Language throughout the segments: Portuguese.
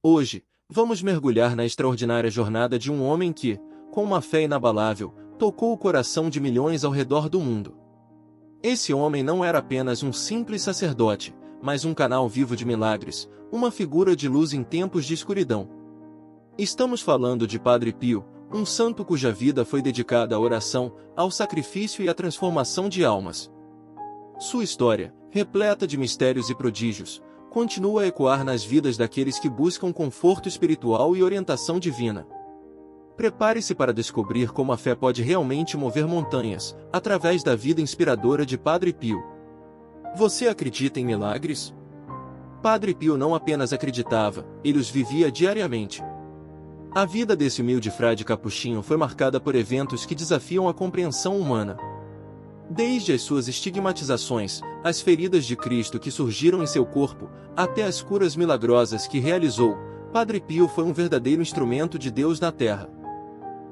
Hoje, vamos mergulhar na extraordinária jornada de um homem que, com uma fé inabalável, tocou o coração de milhões ao redor do mundo. Esse homem não era apenas um simples sacerdote, mas um canal vivo de milagres, uma figura de luz em tempos de escuridão. Estamos falando de Padre Pio, um santo cuja vida foi dedicada à oração, ao sacrifício e à transformação de almas. Sua história, repleta de mistérios e prodígios, continua a ecoar nas vidas daqueles que buscam conforto espiritual e orientação divina. Prepare-se para descobrir como a fé pode realmente mover montanhas, através da vida inspiradora de Padre Pio. Você acredita em milagres? Padre Pio não apenas acreditava, ele os vivia diariamente. A vida desse humilde frade capuchinho foi marcada por eventos que desafiam a compreensão humana. Desde as suas estigmatizações, as feridas de Cristo que surgiram em seu corpo, até as curas milagrosas que realizou, Padre Pio foi um verdadeiro instrumento de Deus na Terra.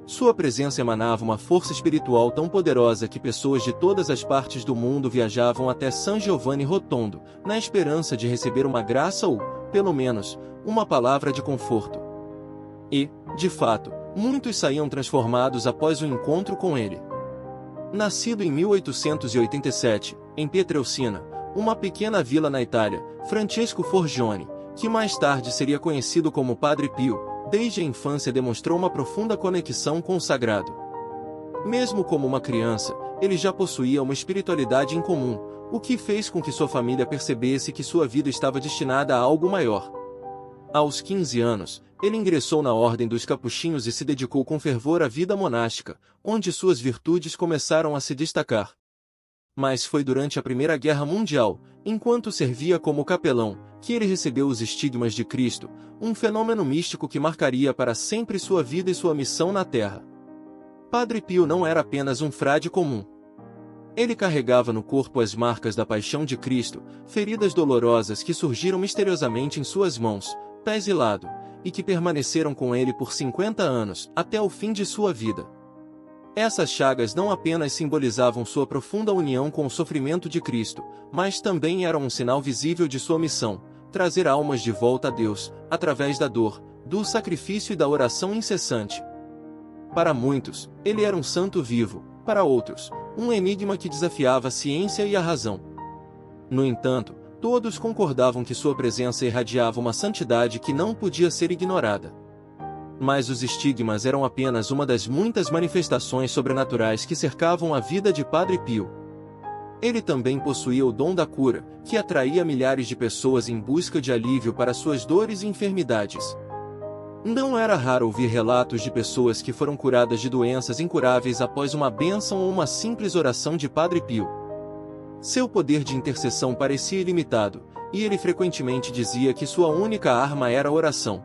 Sua presença emanava uma força espiritual tão poderosa que pessoas de todas as partes do mundo viajavam até San Giovanni Rotondo, na esperança de receber uma graça ou, pelo menos, uma palavra de conforto. E, de fato, muitos saíam transformados após o encontro com ele. Nascido em 1887, em Pietrelcina, uma pequena vila na Itália, Francesco Forgione, que mais tarde seria conhecido como Padre Pio, desde a infância demonstrou uma profunda conexão com o sagrado. Mesmo como uma criança, ele já possuía uma espiritualidade incomum, o que fez com que sua família percebesse que sua vida estava destinada a algo maior. Aos 15 anos, ele ingressou na Ordem dos Capuchinhos e se dedicou com fervor à vida monástica, onde suas virtudes começaram a se destacar. Mas foi durante a Primeira Guerra Mundial, enquanto servia como capelão, que ele recebeu os estigmas de Cristo, um fenômeno místico que marcaria para sempre sua vida e sua missão na Terra. Padre Pio não era apenas um frade comum. Ele carregava no corpo as marcas da paixão de Cristo, feridas dolorosas que surgiram misteriosamente em suas mãos, pés e lado, e que permaneceram com ele por 50 anos, até o fim de sua vida. Essas chagas não apenas simbolizavam sua profunda união com o sofrimento de Cristo, mas também eram um sinal visível de sua missão, trazer almas de volta a Deus, através da dor, do sacrifício e da oração incessante. Para muitos, ele era um santo vivo, para outros, um enigma que desafiava a ciência e a razão. No entanto, todos concordavam que sua presença irradiava uma santidade que não podia ser ignorada. Mas os estigmas eram apenas uma das muitas manifestações sobrenaturais que cercavam a vida de Padre Pio. Ele também possuía o dom da cura, que atraía milhares de pessoas em busca de alívio para suas dores e enfermidades. Não era raro ouvir relatos de pessoas que foram curadas de doenças incuráveis após uma bênção ou uma simples oração de Padre Pio. Seu poder de intercessão parecia ilimitado, e ele frequentemente dizia que sua única arma era a oração.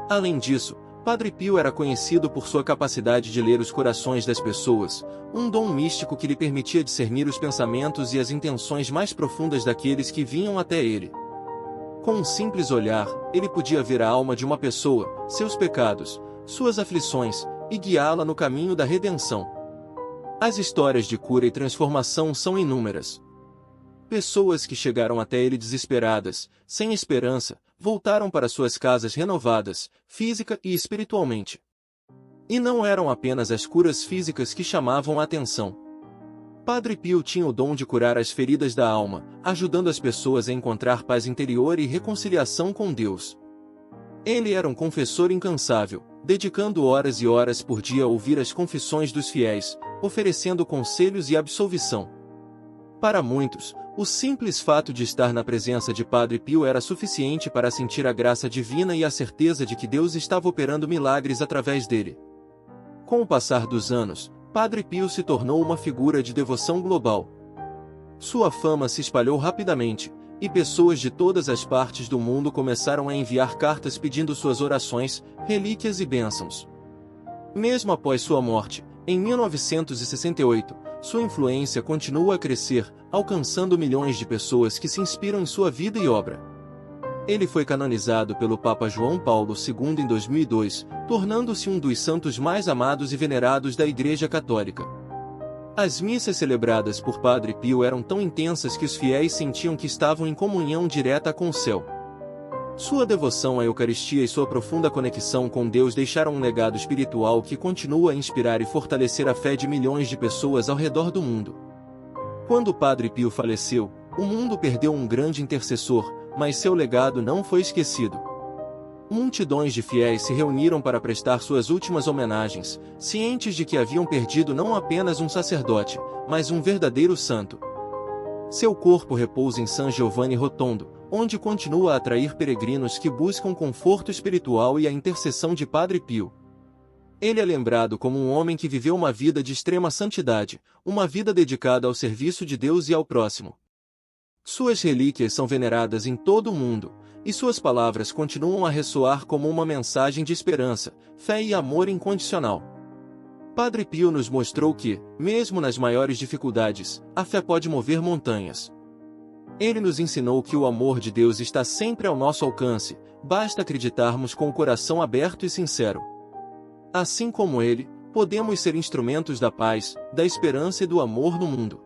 Além disso, Padre Pio era conhecido por sua capacidade de ler os corações das pessoas, um dom místico que lhe permitia discernir os pensamentos e as intenções mais profundas daqueles que vinham até ele. Com um simples olhar, ele podia ver a alma de uma pessoa, seus pecados, suas aflições, e guiá-la no caminho da redenção. As histórias de cura e transformação são inúmeras. Pessoas que chegaram até ele desesperadas, sem esperança, voltaram para suas casas renovadas, física e espiritualmente. E não eram apenas as curas físicas que chamavam a atenção. Padre Pio tinha o dom de curar as feridas da alma, ajudando as pessoas a encontrar paz interior e reconciliação com Deus. Ele era um confessor incansável, dedicando horas e horas por dia a ouvir as confissões dos fiéis, oferecendo conselhos e absolvição. Para muitos, o simples fato de estar na presença de Padre Pio era suficiente para sentir a graça divina e a certeza de que Deus estava operando milagres através dele. Com o passar dos anos, Padre Pio se tornou uma figura de devoção global. Sua fama se espalhou rapidamente, e pessoas de todas as partes do mundo começaram a enviar cartas pedindo suas orações, relíquias e bênçãos. Mesmo após sua morte, em 1968, sua influência continua a crescer, alcançando milhões de pessoas que se inspiram em sua vida e obra. Ele foi canonizado pelo Papa João Paulo II em 2002, tornando-se um dos santos mais amados e venerados da Igreja Católica. As missas celebradas por Padre Pio eram tão intensas que os fiéis sentiam que estavam em comunhão direta com o céu. Sua devoção à Eucaristia e sua profunda conexão com Deus deixaram um legado espiritual que continua a inspirar e fortalecer a fé de milhões de pessoas ao redor do mundo. Quando o Padre Pio faleceu, o mundo perdeu um grande intercessor, mas seu legado não foi esquecido. Multidões de fiéis se reuniram para prestar suas últimas homenagens, cientes de que haviam perdido não apenas um sacerdote, mas um verdadeiro santo. Seu corpo repousa em San Giovanni Rotondo, onde continua a atrair peregrinos que buscam conforto espiritual e a intercessão de Padre Pio. Ele é lembrado como um homem que viveu uma vida de extrema santidade, uma vida dedicada ao serviço de Deus e ao próximo. Suas relíquias são veneradas em todo o mundo, e suas palavras continuam a ressoar como uma mensagem de esperança, fé e amor incondicional. Padre Pio nos mostrou que, mesmo nas maiores dificuldades, a fé pode mover montanhas. Ele nos ensinou que o amor de Deus está sempre ao nosso alcance, basta acreditarmos com o coração aberto e sincero. Assim como ele, podemos ser instrumentos da paz, da esperança e do amor no mundo.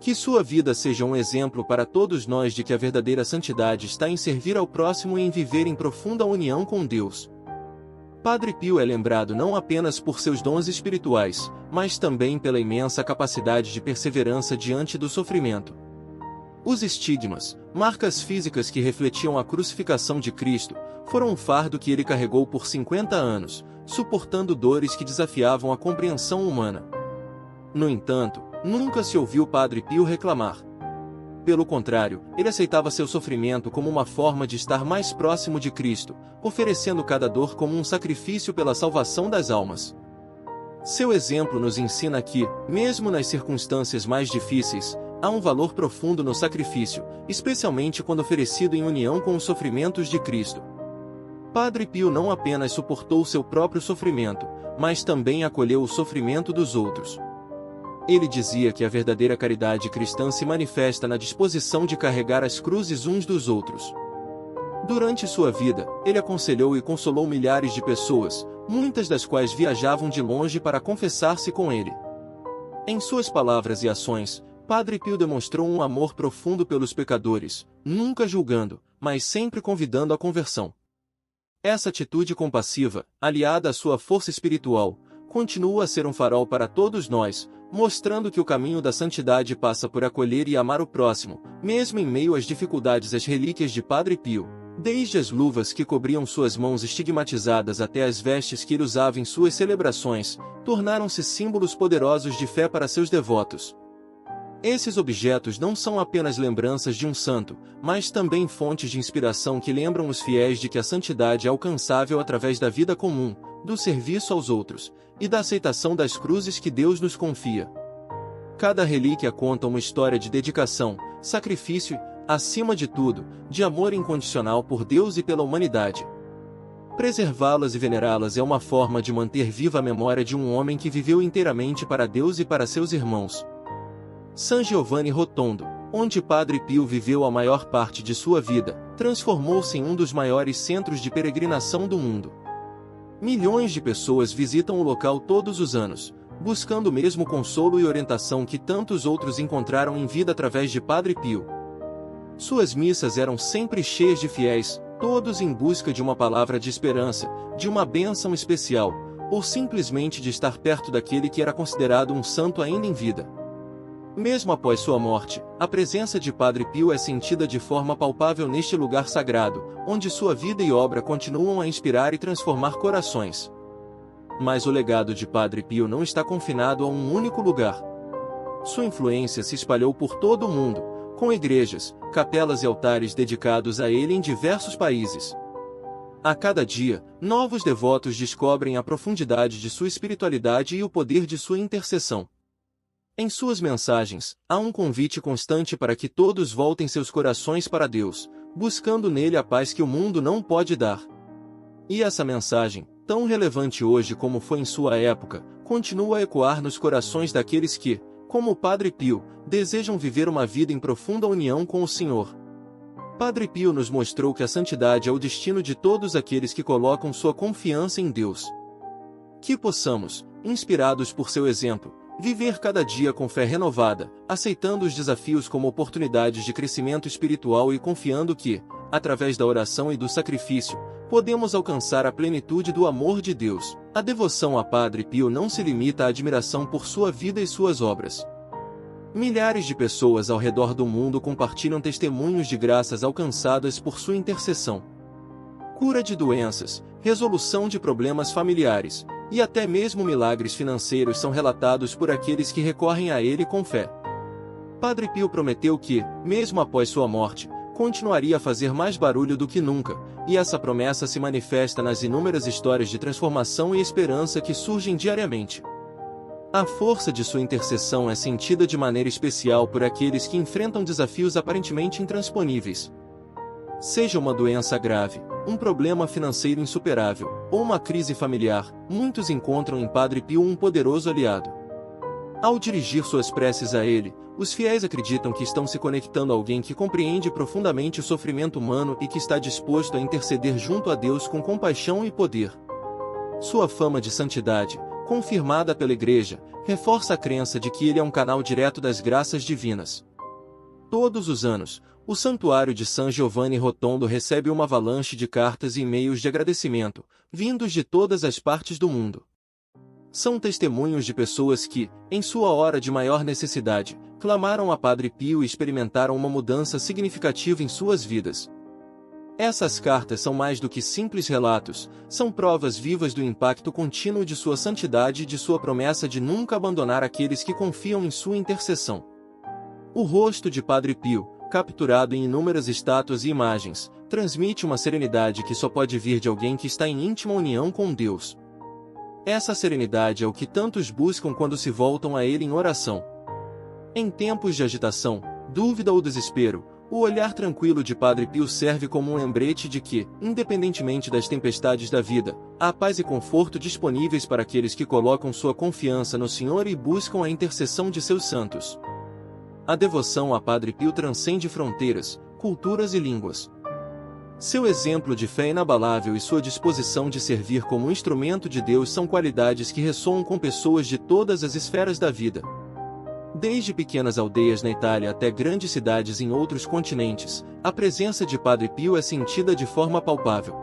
Que sua vida seja um exemplo para todos nós de que a verdadeira santidade está em servir ao próximo e em viver em profunda união com Deus. Padre Pio é lembrado não apenas por seus dons espirituais, mas também pela imensa capacidade de perseverança diante do sofrimento. Os estigmas, marcas físicas que refletiam a crucificação de Cristo, foram um fardo que ele carregou por 50 anos, suportando dores que desafiavam a compreensão humana. No entanto, nunca se ouviu Padre Pio reclamar. Pelo contrário, ele aceitava seu sofrimento como uma forma de estar mais próximo de Cristo, oferecendo cada dor como um sacrifício pela salvação das almas. Seu exemplo nos ensina que, mesmo nas circunstâncias mais difíceis, há um valor profundo no sacrifício, especialmente quando oferecido em união com os sofrimentos de Cristo. Padre Pio não apenas suportou seu próprio sofrimento, mas também acolheu o sofrimento dos outros. Ele dizia que a verdadeira caridade cristã se manifesta na disposição de carregar as cruzes uns dos outros. Durante sua vida, ele aconselhou e consolou milhares de pessoas, muitas das quais viajavam de longe para confessar-se com ele. Em suas palavras e ações, Padre Pio demonstrou um amor profundo pelos pecadores, nunca julgando, mas sempre convidando à conversão. Essa atitude compassiva, aliada à sua força espiritual, continua a ser um farol para todos nós, mostrando que o caminho da santidade passa por acolher e amar o próximo, mesmo em meio às dificuldades. As relíquias de Padre Pio, desde as luvas que cobriam suas mãos estigmatizadas até as vestes que ele usava em suas celebrações, tornaram-se símbolos poderosos de fé para seus devotos. Esses objetos não são apenas lembranças de um santo, mas também fontes de inspiração que lembram os fiéis de que a santidade é alcançável através da vida comum, do serviço aos outros, e da aceitação das cruzes que Deus nos confia. Cada relíquia conta uma história de dedicação, sacrifício e, acima de tudo, de amor incondicional por Deus e pela humanidade. Preservá-las e venerá-las é uma forma de manter viva a memória de um homem que viveu inteiramente para Deus e para seus irmãos. San Giovanni Rotondo, onde Padre Pio viveu a maior parte de sua vida, transformou-se em um dos maiores centros de peregrinação do mundo. Milhões de pessoas visitam o local todos os anos, buscando o mesmo consolo e orientação que tantos outros encontraram em vida através de Padre Pio. Suas missas eram sempre cheias de fiéis, todos em busca de uma palavra de esperança, de uma bênção especial, ou simplesmente de estar perto daquele que era considerado um santo ainda em vida. Mesmo após sua morte, a presença de Padre Pio é sentida de forma palpável neste lugar sagrado, onde sua vida e obra continuam a inspirar e transformar corações. Mas o legado de Padre Pio não está confinado a um único lugar. Sua influência se espalhou por todo o mundo, com igrejas, capelas e altares dedicados a ele em diversos países. A cada dia, novos devotos descobrem a profundidade de sua espiritualidade e o poder de sua intercessão. Em suas mensagens, há um convite constante para que todos voltem seus corações para Deus, buscando nele a paz que o mundo não pode dar. E essa mensagem, tão relevante hoje como foi em sua época, continua a ecoar nos corações daqueles que, como o Padre Pio, desejam viver uma vida em profunda união com o Senhor. Padre Pio nos mostrou que a santidade é o destino de todos aqueles que colocam sua confiança em Deus. Que possamos, inspirados por seu exemplo, Viver cada dia com fé renovada, aceitando os desafios como oportunidades de crescimento espiritual e confiando que, através da oração e do sacrifício, podemos alcançar a plenitude do amor de Deus. A devoção a Padre Pio não se limita à admiração por sua vida e suas obras. Milhares de pessoas ao redor do mundo compartilham testemunhos de graças alcançadas por sua intercessão. Cura de doenças, resolução de problemas familiares, e até mesmo milagres financeiros são relatados por aqueles que recorrem a ele com fé. Padre Pio prometeu que, mesmo após sua morte, continuaria a fazer mais barulho do que nunca, e essa promessa se manifesta nas inúmeras histórias de transformação e esperança que surgem diariamente. A força de sua intercessão é sentida de maneira especial por aqueles que enfrentam desafios aparentemente intransponíveis. Seja uma doença grave, um problema financeiro insuperável, ou uma crise familiar, muitos encontram em Padre Pio um poderoso aliado. Ao dirigir suas preces a ele, os fiéis acreditam que estão se conectando a alguém que compreende profundamente o sofrimento humano e que está disposto a interceder junto a Deus com compaixão e poder. Sua fama de santidade, confirmada pela Igreja, reforça a crença de que ele é um canal direto das graças divinas. Todos os anos, o Santuário de San Giovanni Rotondo recebe uma avalanche de cartas e e-mails de agradecimento, vindos de todas as partes do mundo. São testemunhos de pessoas que, em sua hora de maior necessidade, clamaram a Padre Pio e experimentaram uma mudança significativa em suas vidas. Essas cartas são mais do que simples relatos, são provas vivas do impacto contínuo de sua santidade e de sua promessa de nunca abandonar aqueles que confiam em sua intercessão. O rosto de Padre Pio, capturado em inúmeras estátuas e imagens, transmite uma serenidade que só pode vir de alguém que está em íntima união com Deus. Essa serenidade é o que tantos buscam quando se voltam a Ele em oração. Em tempos de agitação, dúvida ou desespero, o olhar tranquilo de Padre Pio serve como um lembrete de que, independentemente das tempestades da vida, há paz e conforto disponíveis para aqueles que colocam sua confiança no Senhor e buscam a intercessão de seus santos. A devoção a Padre Pio transcende fronteiras, culturas e línguas. Seu exemplo de fé inabalável e sua disposição de servir como instrumento de Deus são qualidades que ressoam com pessoas de todas as esferas da vida. Desde pequenas aldeias na Itália até grandes cidades em outros continentes, a presença de Padre Pio é sentida de forma palpável.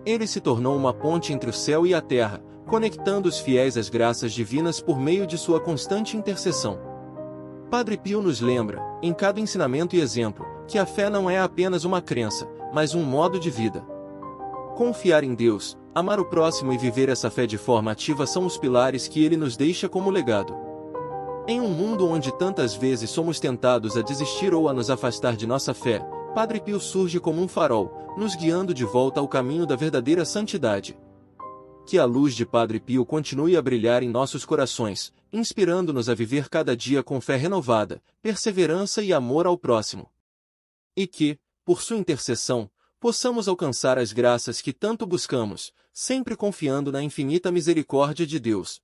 Ele se tornou uma ponte entre o céu e a terra, conectando os fiéis às graças divinas por meio de sua constante intercessão. Padre Pio nos lembra, em cada ensinamento e exemplo, que a fé não é apenas uma crença, mas um modo de vida. Confiar em Deus, amar o próximo e viver essa fé de forma ativa são os pilares que ele nos deixa como legado. Em um mundo onde tantas vezes somos tentados a desistir ou a nos afastar de nossa fé, Padre Pio surge como um farol, nos guiando de volta ao caminho da verdadeira santidade. Que a luz de Padre Pio continue a brilhar em nossos corações, inspirando-nos a viver cada dia com fé renovada, perseverança e amor ao próximo. E que, por sua intercessão, possamos alcançar as graças que tanto buscamos, sempre confiando na infinita misericórdia de Deus.